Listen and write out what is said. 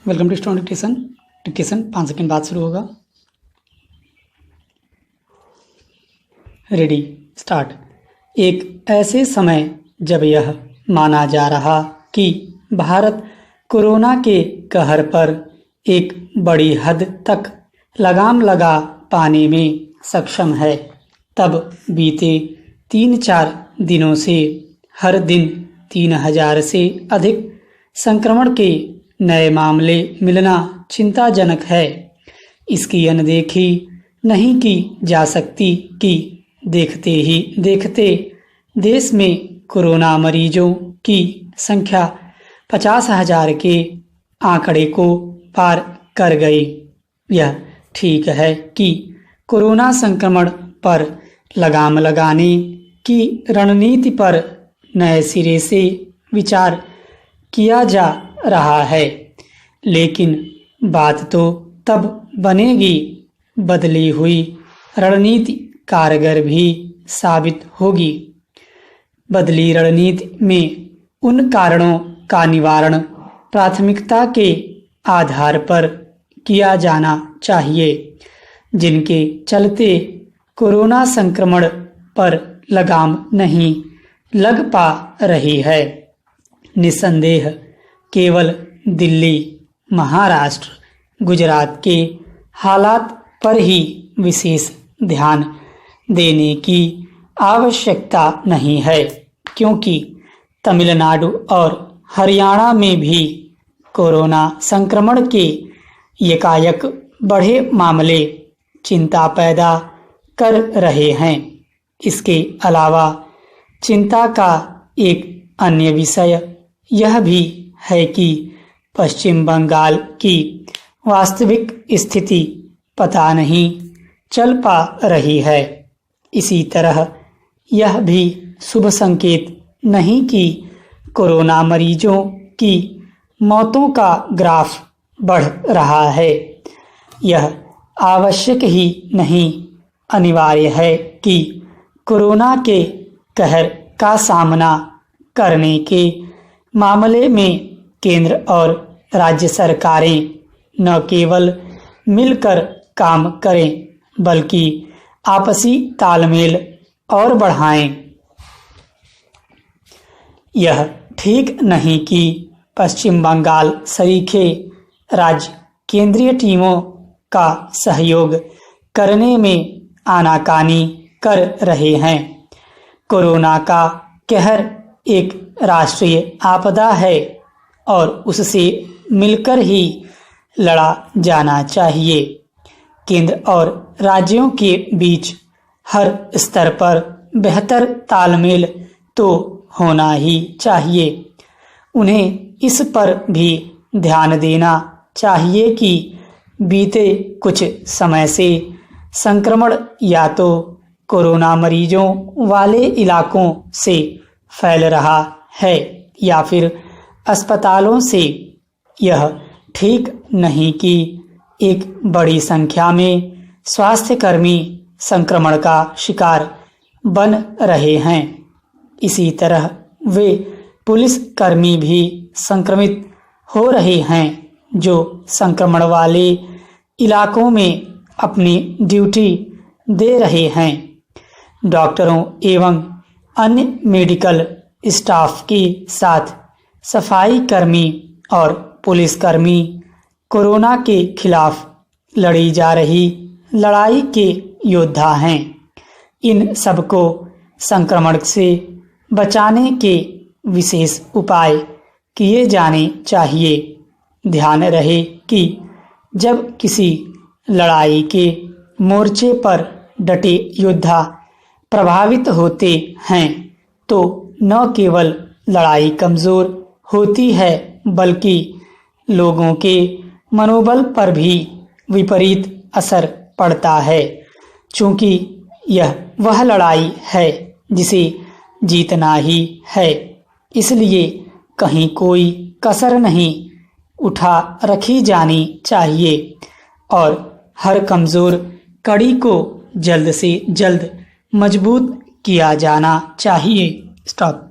Welcome to student dictation. Dictation 5 second बाद शुरू होगा। Ready start. एक ऐसे समय जब यह माना जा रहा कि भारत कोरोना के कहर पर एक बड़ी हद तक लगाम लगा पाने में सक्षम है, तब बीते 3-4 दिनों से हर दिन 3000 से अधिक संक्रमण के नए मामले मिलना चिंताजनक है। इसकी अनदेखी नहीं की जा सकती कि देखते ही देखते देश में कोरोना मरीजों की संख्या 50,000 के आंकड़े को पार कर गई। यह ठीक है कि कोरोना संक्रमण पर लगाम लगाने की रणनीति पर नए सिरे से विचार किया जा रहा है, लेकिन बात तो तब बनेगी बदली हुई रणनीति कारगर भी साबित होगी। बदली रणनीति में उन कारणों का निवारण प्राथमिकता के आधार पर किया जाना चाहिए जिनके चलते कोरोना संक्रमण पर लगाम नहीं लग पा रही है। निस्संदेह केवल दिल्ली, महाराष्ट्र, गुजरात के हालात पर ही विशेष ध्यान देने की आवश्यकता नहीं है, क्योंकि तमिलनाडु और हरियाणा में भी कोरोना संक्रमण के एकाएक बढ़े मामले चिंता पैदा कर रहे हैं। इसके अलावा चिंता का एक अन्य विषय यह भी है कि पश्चिम बंगाल की वास्तविक स्थिति पता नहीं चल पा रही है। इसी तरह यह भी शुभ संकेत नहीं कि कोरोना मरीजों की मौतों का ग्राफ बढ़ रहा है। यह आवश्यक ही नहीं, अनिवार्य है कि कोरोना के कहर का सामना करने के मामले में केंद्र और राज्य सरकारें न केवल मिलकर काम करें, बल्कि आपसी तालमेल और बढ़ाएं। यह ठीक नहीं कि पश्चिम बंगाल सरीखे राज्य केंद्रीय टीमों का सहयोग करने में आनाकानी कर रहे हैं। कोरोना का कहर एक राष्ट्रीय आपदा है और उससे मिलकर ही लड़ा जाना चाहिए। केंद्र और राज्यों के बीच हर स्तर पर बेहतर तालमेल तो होना ही चाहिए। उन्हें इस पर भी ध्यान देना चाहिए कि बीते कुछ समय से संक्रमण या तो कोरोना मरीजों वाले इलाकों से फैल रहा है या फिर अस्पतालों से। यह ठीक नहीं कि एक बड़ी संख्या में स्वास्थ्यकर्मी संक्रमण का शिकार बन रहे हैं। इसी तरह वे पुलिसकर्मी भी संक्रमित हो रहे हैं जो संक्रमण वाले इलाकों में अपनी ड्यूटी दे रहे हैं। डॉक्टरों एवं अन्य मेडिकल स्टाफ के साथ सफाई कर्मी और पुलिसकर्मी कोरोना के खिलाफ लड़ी जा रही लड़ाई के योद्धा हैं। इन सबको संक्रमण से बचाने के विशेष उपाय किए जाने चाहिए। ध्यान रहे कि जब किसी लड़ाई के मोर्चे पर डटे योद्धा प्रभावित होते हैं तो न केवल लड़ाई कमजोर होती है, बल्कि लोगों के मनोबल पर भी विपरीत असर पड़ता है, क्योंकि यह वह लड़ाई है जिसे जीतना ही है। इसलिए कहीं कोई कसर नहीं उठा रखी जानी चाहिए और हर कमजोर कड़ी को जल्द से जल्द मजबूत किया जाना चाहिए। स्टॉप।